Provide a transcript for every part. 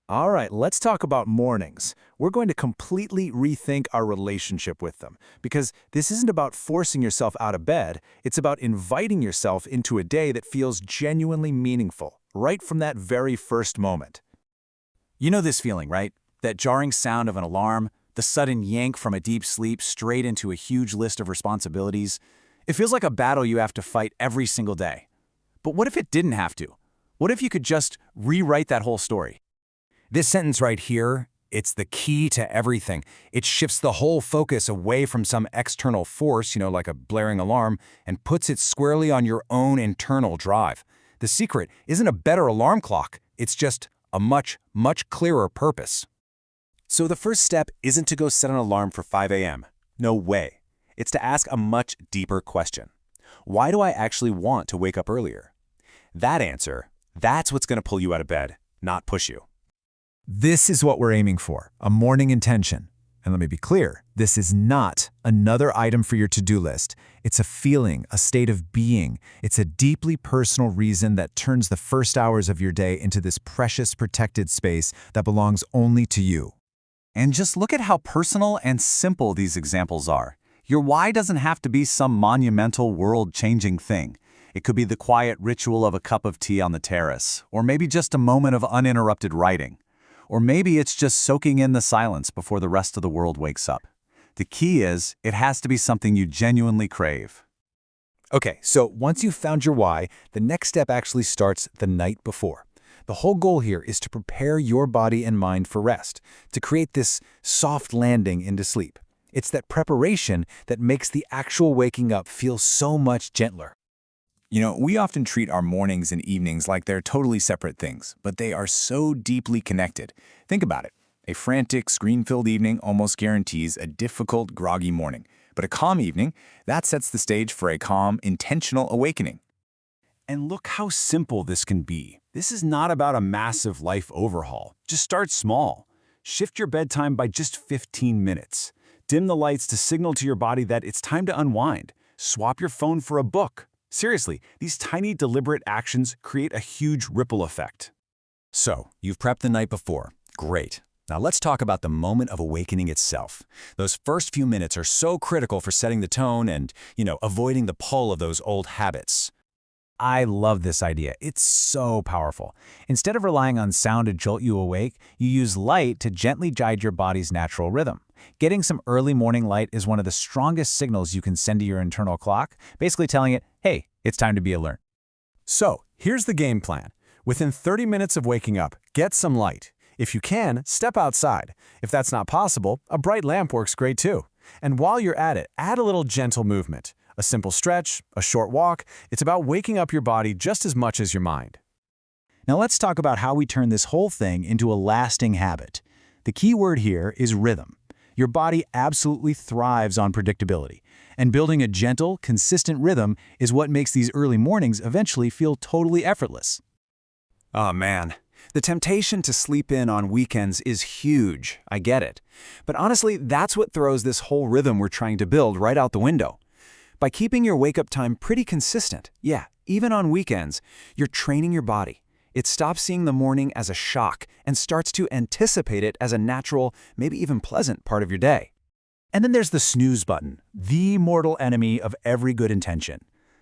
All right, let's talk about mornings. We're going to completely rethink our relationship with them because this isn't about forcing yourself out of bed, it's about inviting yourself into a day that feels genuinely meaningful, right from that very first moment. You know this feeling, right? That jarring sound of an alarm, the sudden yank from a deep sleep straight into a huge list of responsibilities. It feels like a battle you have to fight every single day. But what if it didn't have to? What if you could just rewrite that whole story? This sentence right here, it's the key to everything. It shifts the whole focus away from some external force, like a blaring alarm, and puts it squarely on your own internal drive. The secret isn't a better alarm clock. It's just a much, much clearer purpose. So the first step isn't to go set an alarm for 5 a.m. No way. It's to ask a much deeper question. Why do I actually want to wake up earlier? That answer, that's what's going to pull you out of bed, not push you. This is what we're aiming for, a morning intention. And let me be clear, this is not another item for your to-do list. It's a feeling, a state of being. It's a deeply personal reason that turns the first hours of your day into this precious, protected space that belongs only to you. And just look at how personal and simple these examples are. Your why doesn't have to be some monumental, world-changing thing. It could be the quiet ritual of a cup of tea on the terrace, or maybe just a moment of uninterrupted writing. Or maybe it's just soaking in the silence before the rest of the world wakes up. The key is, it has to be something you genuinely crave. Okay, so once you've found your why, the next step actually starts the night before. The whole goal here is to prepare your body and mind for rest, to create this soft landing into sleep. It's that preparation that makes the actual waking up feel so much gentler. We often treat our mornings and evenings like they're totally separate things, but they are so deeply connected. Think about it. A frantic, screen-filled evening almost guarantees a difficult, groggy morning. But a calm evening, that sets the stage for a calm, intentional awakening. And look how simple this can be. This is not about a massive life overhaul. Just start small. Shift your bedtime by just 15 minutes. Dim the lights to signal to your body that it's time to unwind. Swap your phone for a book. Seriously, these tiny, deliberate actions create a huge ripple effect. So, you've prepped the night before. Great. Now let's talk about the moment of awakening itself. Those first few minutes are so critical for setting the tone and, avoiding the pull of those old habits. I love this idea. It's so powerful. Instead of relying on sound to jolt you awake, you use light to gently guide your body's natural rhythm. Getting some early morning light is one of the strongest signals you can send to your internal clock, basically telling it, hey, it's time to be alert. So, here's the game plan. Within 30 minutes of waking up, get some light. If you can, step outside. If that's not possible, a bright lamp works great too. And while you're at it, add a little gentle movement. A simple stretch, a short walk. It's about waking up your body just as much as your mind. Now let's talk about how we turn this whole thing into a lasting habit. The key word here is rhythm. Your body absolutely thrives on predictability, and building a gentle, consistent rhythm is what makes these early mornings eventually feel totally effortless. Oh man, the temptation to sleep in on weekends is huge. I get it. But honestly, that's what throws this whole rhythm we're trying to build right out the window. By keeping your wake-up time pretty consistent, even on weekends, you're training your body. It stops seeing the morning as a shock and starts to anticipate it as a natural, maybe even pleasant part of your day. And then there's the snooze button, the mortal enemy of every good intention.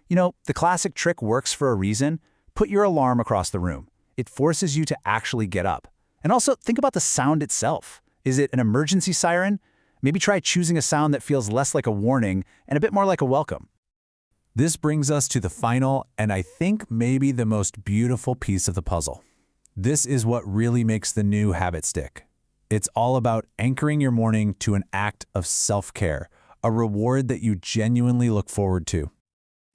The classic trick works for a reason. Put your alarm across the room. It forces you to actually get up. And also, think about the sound itself. Is it an emergency siren? Maybe try choosing a sound that feels less like a warning and a bit more like a welcome. This brings us to the final, and I think maybe the most beautiful piece of the puzzle. This is what really makes the new habit stick. It's all about anchoring your morning to an act of self-care, a reward that you genuinely look forward to.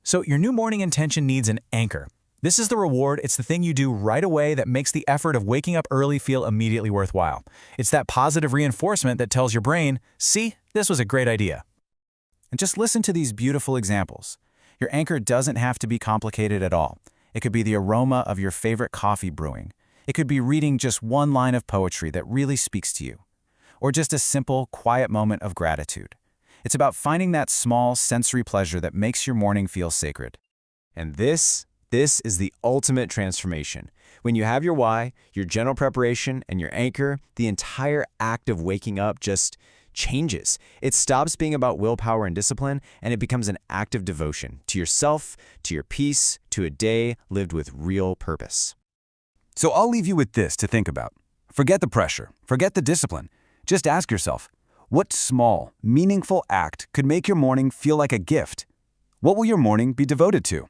So your new morning intention needs an anchor. This is the reward. It's the thing you do right away that makes the effort of waking up early feel immediately worthwhile. It's that positive reinforcement that tells your brain, see, this was a great idea. And just listen to these beautiful examples. Your anchor doesn't have to be complicated at all. It could be the aroma of your favorite coffee brewing. It could be reading just one line of poetry that really speaks to you. Or just a simple, quiet moment of gratitude. It's about finding that small sensory pleasure that makes your morning feel sacred. And this This is the ultimate transformation. When you have your why, your general preparation, and your anchor, the entire act of waking up just changes. It stops being about willpower and discipline, and it becomes an act of devotion to yourself, to your peace, to a day lived with real purpose. So I'll leave you with this to think about. Forget the pressure, forget the discipline. Just ask yourself, what small, meaningful act could make your morning feel like a gift? What will your morning be devoted to?